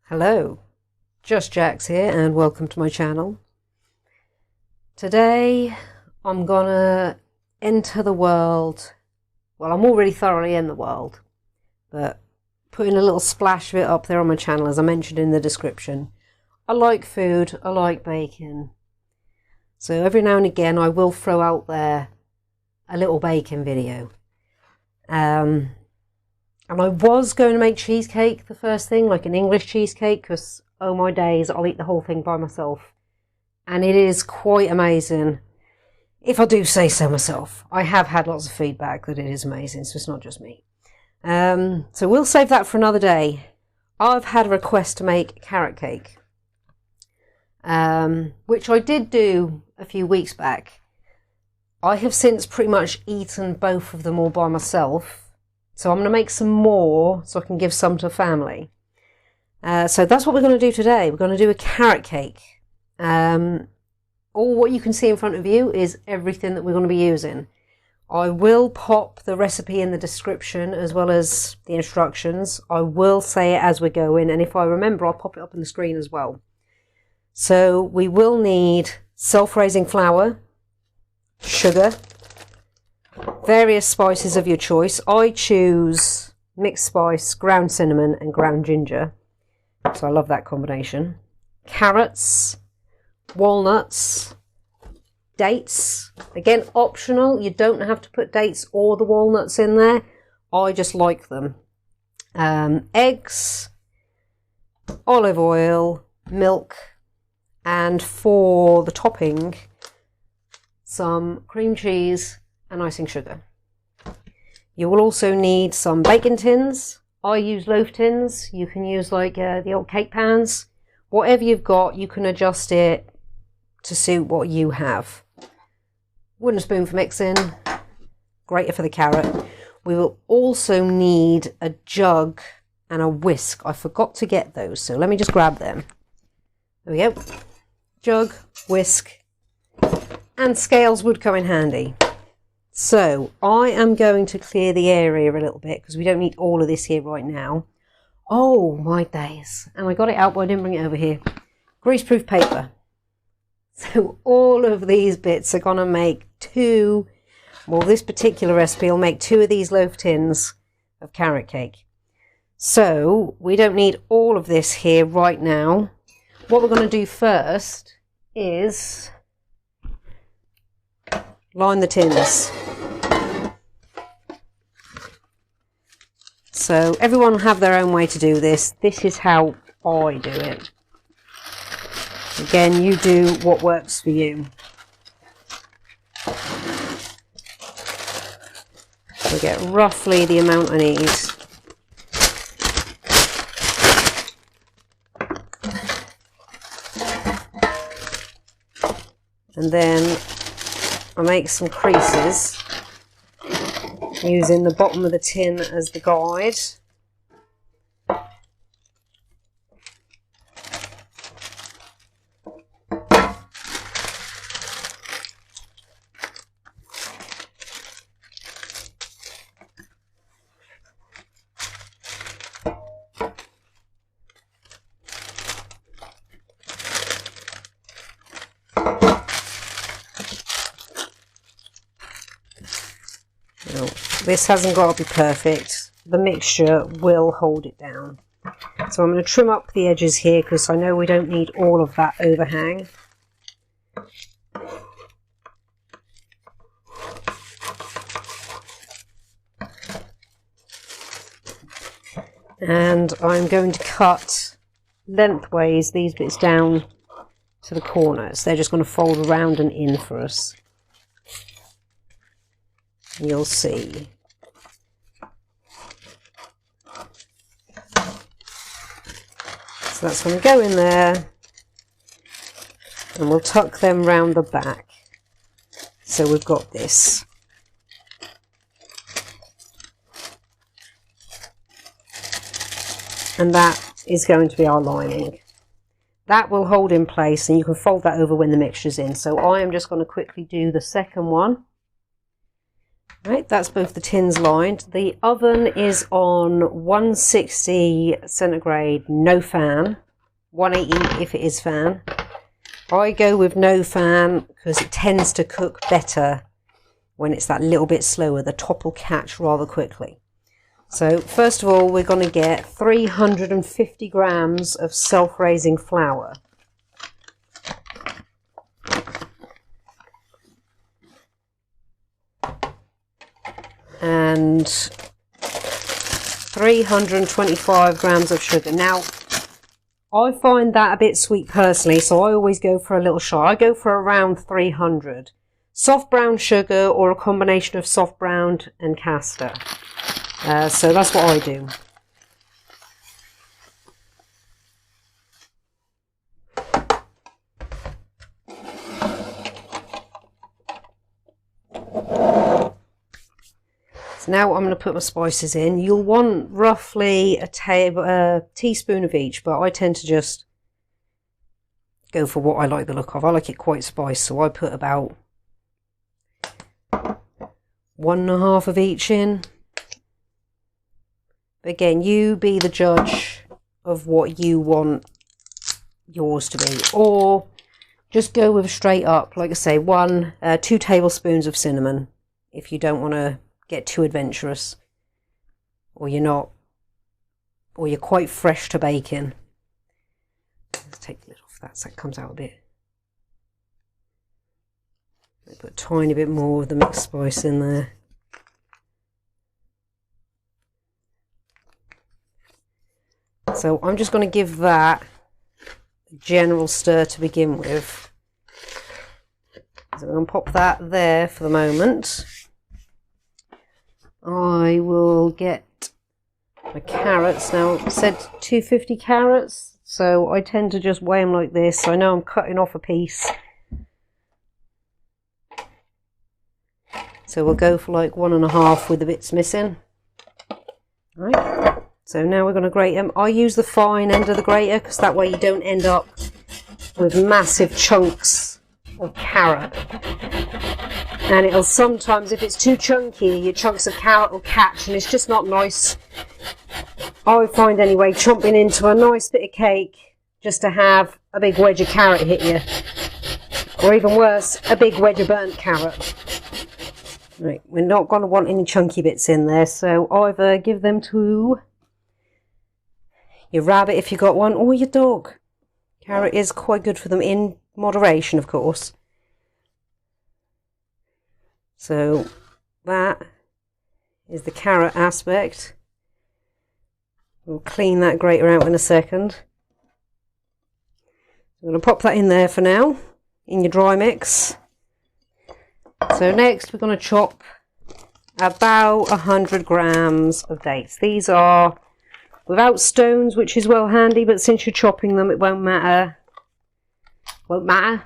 Hello, Just Jax here and welcome to my channel. Today I'm gonna enter the world. Well, I'm already thoroughly in the world, but putting a little splash of it up there on my channel, as I mentioned in the description. I like food, I like baking, so every now and again I will throw out there a little baking video. And I was going to make cheesecake the first thing, like an English cheesecake, because oh my days, I'll eat the whole thing by myself. And it is quite amazing, if I do say so myself. I have had lots of feedback that it is amazing, so it's not just me. So we'll save that for another day. I've had a request to make carrot cake, which I did do a few weeks back. I have since pretty much eaten both of them all by myself. So I'm going to make some more so I can give some to family. So that's what we're going to do today. We're going to do a carrot cake. All what you can see in front of you is everything that we're going to be using. I will pop the recipe in the description as well as the instructions. I will say it as we're going, and if I remember I'll pop it up on the screen as well. So we will need self-raising flour, sugar, various spices of your choice. I choose mixed spice, ground cinnamon and ground ginger, so I love that combination. Carrots, walnuts, dates, again optional, you don't have to put dates or the walnuts in there, I just like them. Eggs, olive oil, milk, and for the topping some cream cheese and icing sugar. You will also need some baking tins. I use loaf tins. You can use like the old cake pans. Whatever you've got, you can adjust it to suit what you have. Wooden spoon for mixing, grater for the carrot. We will also need a jug and a whisk. I forgot to get those, so let me just grab them. There we go. Jug, whisk, and scales would come in handy. So I am going to clear the area a little bit because we don't need all of this here right now. Oh my days. And I got it out but I didn't bring it over here. Greaseproof paper. So all of these bits are going to make this particular recipe will make 2 of these loaf tins of carrot cake. So we don't need all of this here right now. What we're going to do first is line the tins. So everyone will have their own way to do this. This is how I do it. Again, you do what works for you. So get roughly the amount I need. And then I make some creases using the bottom of the tin as the guide. This hasn't got to be perfect. The mixture will hold it down. So I'm going to trim up the edges here because I know we don't need all of that overhang. And I'm going to cut lengthways these bits down to the corners. They're just going to fold around and in for us. You'll see. So that's going to go in there, and we'll tuck them round the back. So we've got this. And that is going to be our lining. That will hold in place, and you can fold that over when the mixture's in. So I am just going to quickly do the second one. Right, that's both the tins lined. The oven is on 160 centigrade, no fan. 180 if it is fan. I go with no fan because it tends to cook better when it's that little bit slower. The top will catch rather quickly. So first of all, we're going to get 350 grams of self-raising flour. And 325 grams of sugar. Now, I find that a bit sweet personally, so I always go for a little shot. I go for around 300. Soft brown sugar or a combination of soft brown and caster. So that's what I do. Now I'm going to put my spices in. You'll want roughly a teaspoon of each, but I tend to just go for what I like the look of. I like it quite spiced, so I put about 1.5 of each in. But again, you be the judge of what you want yours to be, or just go with straight up, like I say, 2 tablespoons of cinnamon if you don't want to get too adventurous, or you're not, or you're quite fresh to baking. Let's take the lid off that so it comes out a bit. Put a tiny bit more of the mixed spice in there. So I'm just going to give that a general stir to begin with. So I'm going to pop that there for the moment. I will get my carrots. Now, it said 250 carrots, so I tend to just weigh them like this. So I know I'm cutting off a piece. So we'll go for like 1.5 with the bits missing. Right. So now we're going to grate them. I use the fine end of the grater because that way you don't end up with massive chunks of carrot. And it'll sometimes, if it's too chunky, your chunks of carrot will catch, and it's just not nice. I find anyway, chomping into a nice bit of cake just to have a big wedge of carrot hit you. Or even worse, a big wedge of burnt carrot. Right, we're not going to want any chunky bits in there, so either give them to your rabbit if you got one, or your dog. Carrot is quite good for them, in moderation of course. So that is the carrot aspect. We'll clean that grater out in a second. I'm going to pop that in there for now, in your dry mix. So next we're going to chop about 100 grams of dates. These are without stones, which is well handy, but since you're chopping them it won't matter. Won't matter.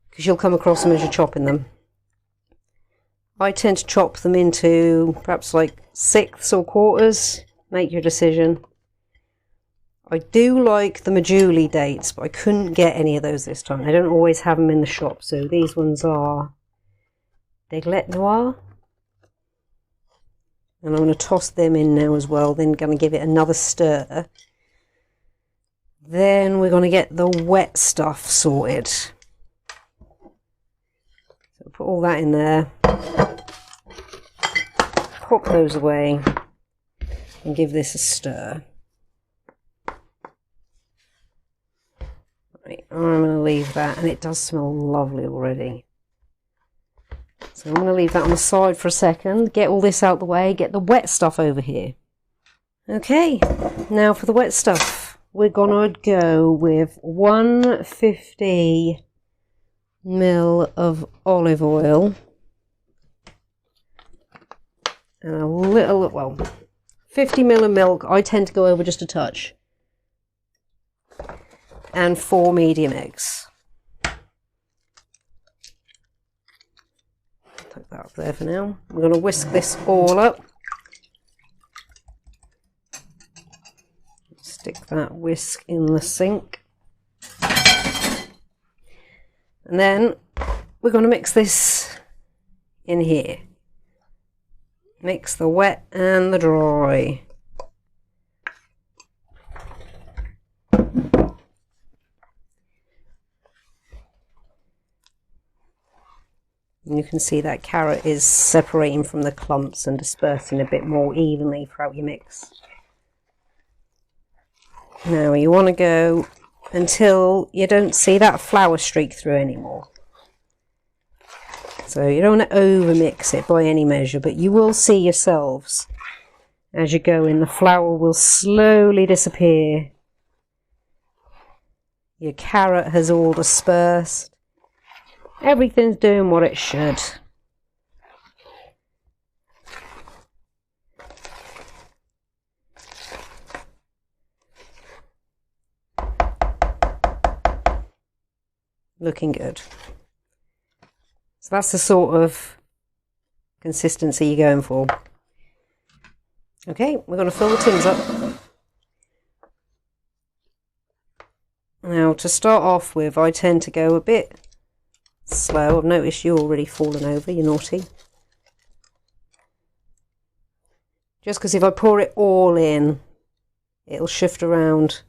Because you'll come across them as you're chopping them. I tend to chop them into perhaps like 1/6 or 1/4. Make your decision. I do like the Majuli dates, but I couldn't get any of those this time. I don't always have them in the shop, so these ones are Deglet Noir. And I'm going to toss them in now as well, then going to give it another stir. Then we're going to get the wet stuff sorted. So put all that in there. Pop those away and give this a stir. Right, I'm going to leave that, and it does smell lovely already. So I'm going to leave that on the side for a second, get all this out the way, get the wet stuff over here. Okay, now for the wet stuff, we're going to go with 150 ml of olive oil and a little, well, 50 ml of milk. I tend to go over just a touch, and 4 medium eggs. Take that up there for now. I'm going to whisk this all up. Stick that whisk in the sink. And then we're going to mix this in here. Mix the wet and the dry. And you can see that carrot is separating from the clumps and dispersing a bit more evenly throughout your mix. Now you want to go until you don't see that flour streak through anymore. So you don't want to over mix it by any measure, but you will see yourselves as you go in, the flour will slowly disappear. Your carrot has all dispersed. Everything's doing what it should. Looking good. So that's the sort of consistency you're going for. Okay, we're going to fill the tins up. Now to start off with, I tend to go a bit slow. I've noticed you're already fallen over, you're naughty. Just because if I pour it all in, it'll shift around.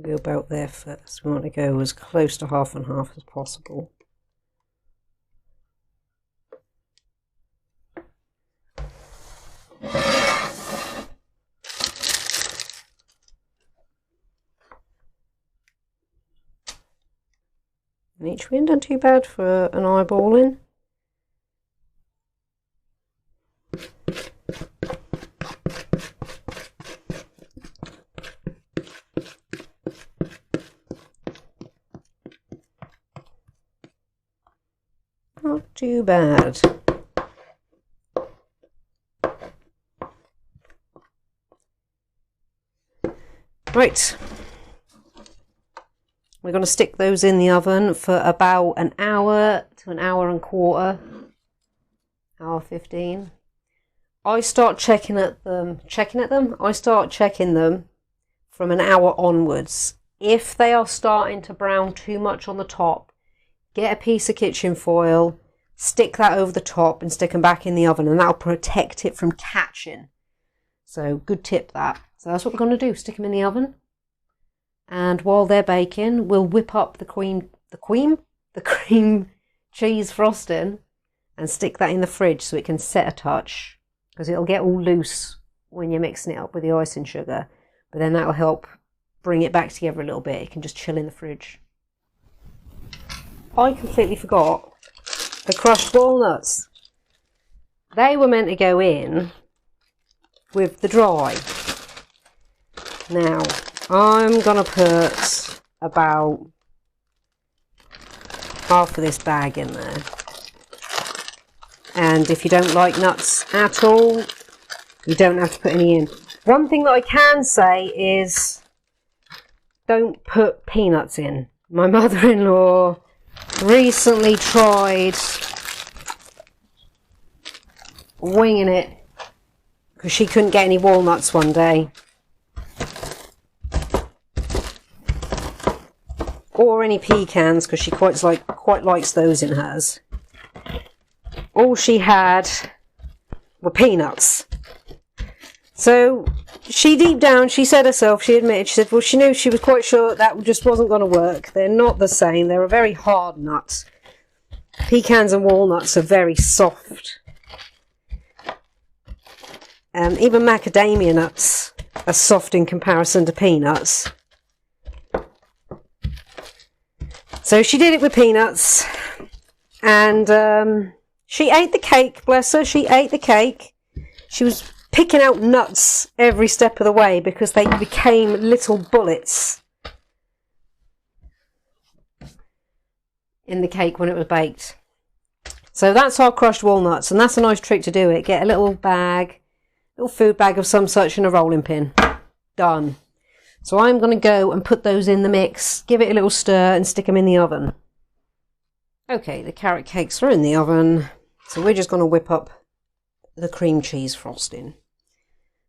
Go about there first. We want to go as close to half and half as possible. And each one done too bad for an eyeballing. Not too bad. Right. We're going to stick those in the oven for about an hour to an hour and a quarter. Hour 15. I start checking them. I start checking them from an hour onwards. If they are starting to brown too much on the top, get a piece of kitchen foil, stick that over the top and stick them back in the oven, and that'll protect it from catching. So good tip that. So that's what we're going to do, stick them in the oven. And while they're baking, we'll whip up the cream cheese frosting and stick that in the fridge so it can set a touch, because it'll get all loose when you're mixing it up with the icing sugar. But then that'll help bring it back together a little bit. It can just chill in the fridge. I completely forgot the crushed walnuts. They were meant to go in with the dry. Now, I'm going to put about half of this bag in there. And if you don't like nuts at all, you don't have to put any in. One thing that I can say is don't put peanuts in. My mother-in-law recently tried winging it because she couldn't get any walnuts one day. Or any pecans, because she quite likes those in hers. All she had were peanuts. So she deep down, she said herself, she admitted, she said, well, she knew, she was quite sure that just wasn't going to work. They're not the same. They're a very hard nut. Pecans and walnuts are very soft. Even macadamia nuts are soft in comparison to peanuts. So she did it with peanuts, and she ate the cake, bless her, she ate the cake. She was picking out nuts every step of the way because they became little bullets in the cake when it was baked. So that's our crushed walnuts, and that's a nice trick to do it. Get a little bag, little food bag of some such, and a rolling pin. Done. So I'm going to go and put those in the mix, give it a little stir and stick them in the oven. Okay, the carrot cakes are in the oven. So we're just going to whip up the cream cheese frosting.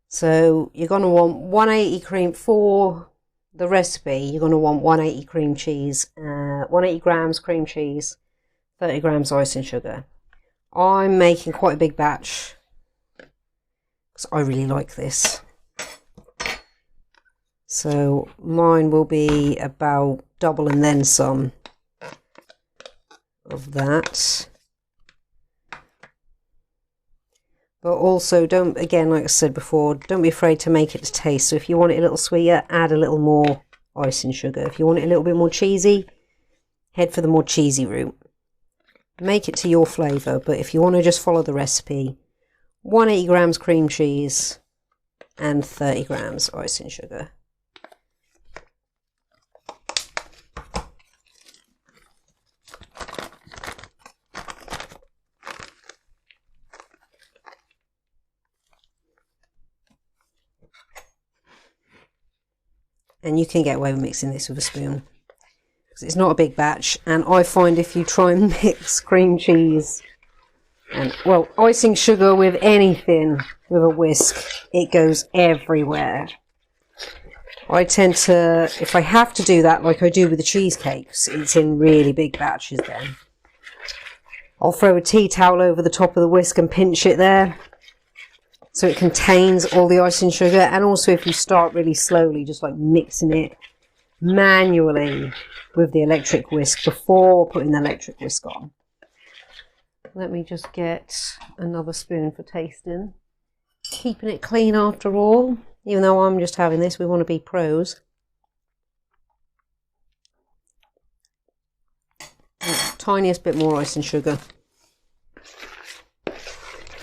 So you're going to want 180 cream for the recipe. You're going to want 180 cream cheese, 180 grams cream cheese, 30 grams icing sugar. I'm making quite a big batch because I really like this. So mine will be about double and then some of that. But also don't, again, like I said before, don't be afraid to make it to taste. So if you want it a little sweeter, add a little more icing sugar. If you want it a little bit more cheesy, head for the more cheesy route. Make it to your flavour, but if you want to just follow the recipe, 180 grams cream cheese and 30 grams icing sugar. And you can get away with mixing this with a spoon because it's not a big batch. And I find if you try and mix cream cheese and, well, icing sugar with anything with a whisk, it goes everywhere. I tend to, if I have to do that like I do with the cheesecakes, it's in really big batches then. I'll throw a tea towel over the top of the whisk and pinch it there, so it contains all the icing sugar. And also if you start really slowly, just like mixing it manually with the electric whisk before putting the electric whisk on. Let me just get another spoon for tasting. Keeping it clean after all, even though I'm just having this, we want to be pros. Tiniest bit more icing sugar.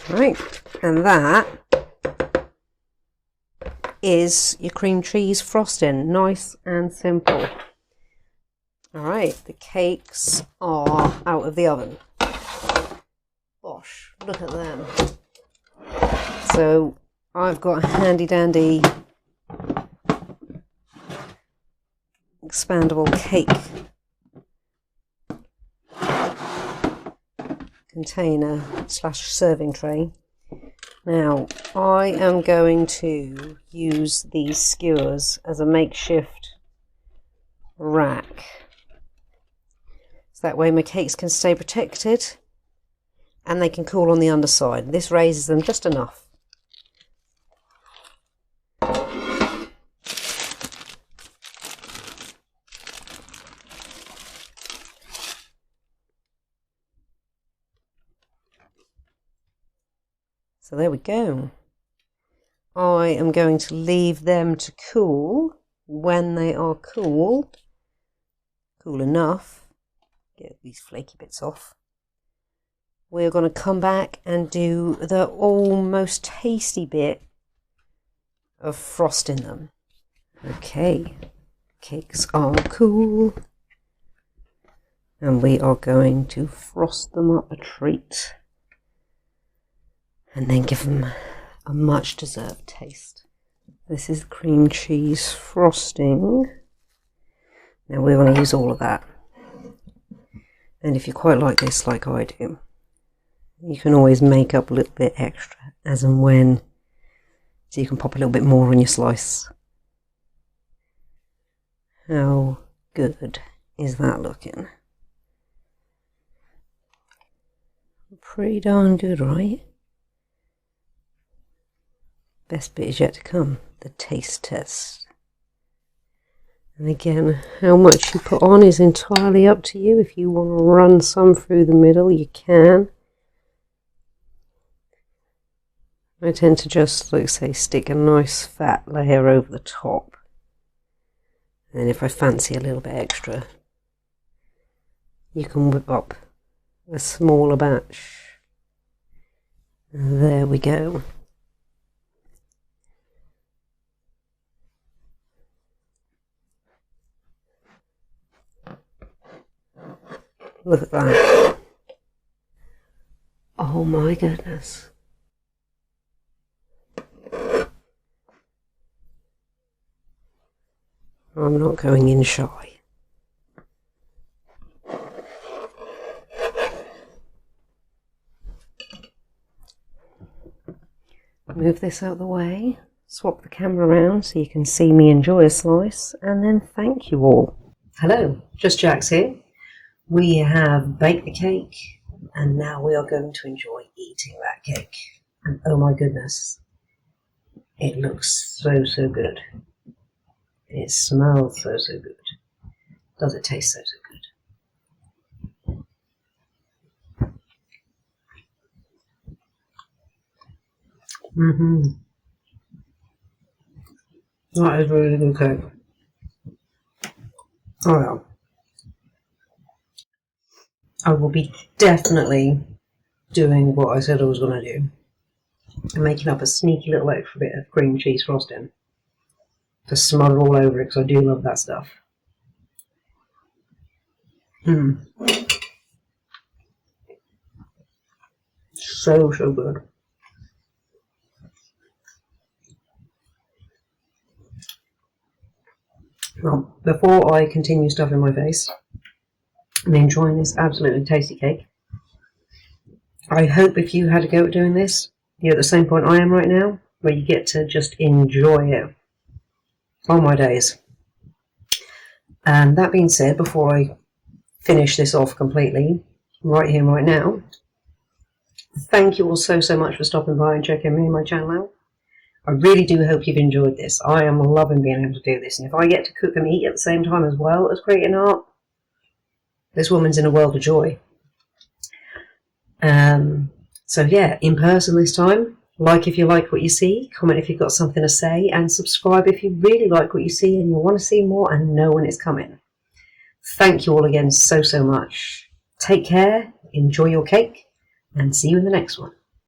Right, and that is your cream cheese frosting. Nice and simple. Alright, the cakes are out of the oven. Gosh, look at them. So I've got a handy dandy expandable cake container / serving tray. Now I am going to use these skewers as a makeshift rack, so that way my cakes can stay protected and they can cool on the underside. This raises them just enough. So there we go. I am going to leave them to cool. When they are cool enough, get these flaky bits off, we're going to come back and do the almost tasty bit of frosting them. Okay, cakes are cool, and we are going to frost them up a treat. And then give them a much deserved taste. This is cream cheese frosting. Now we want to use all of that. And if you quite like this like I do, you can always make up a little bit extra as and when. So you can pop a little bit more on your slice. How good is that looking? Pretty darn good, right? Best bit is yet to come, the taste test. And again, how much you put on is entirely up to you. If you want to run some through the middle, you can. I tend to just, like say, stick a nice fat layer over the top. And if I fancy a little bit extra, you can whip up a smaller batch. And there we go. Look at that. Oh my goodness. I'm not going in shy. Move this out of the way, swap the camera around so you can see me enjoy a slice, and then thank you all. Hello, Just Jax here. We have baked the cake, and now we are going to enjoy eating that cake. And oh my goodness, it looks so, so good. It smells so, so good. Does it taste so, so good? That is really good cake. Oh yeah. I will be definitely doing what I said I was going to do. I'm making up a sneaky little extra bit of cream cheese frosting to smother all over it, because I do love that stuff. So, so good. Well, before I continue stuffing my face and enjoying this absolutely tasty cake, I hope if you had a go at doing this, you're at the same point I am right now, where you get to just enjoy it. Oh my days. And that being said, before I finish this off completely, right here, right now, thank you all so, so much for stopping by and checking me and my channel out. I really do hope you've enjoyed this. I am loving being able to do this, and if I get to cook and eat at the same time as well as creating art, this woman's in a world of joy. So yeah, in person this time. Like if you like what you see, comment if you've got something to say, and subscribe if you really like what you see and you want to see more and know when it's coming. Thank you all again so, so much. Take care, enjoy your cake, and see you in the next one.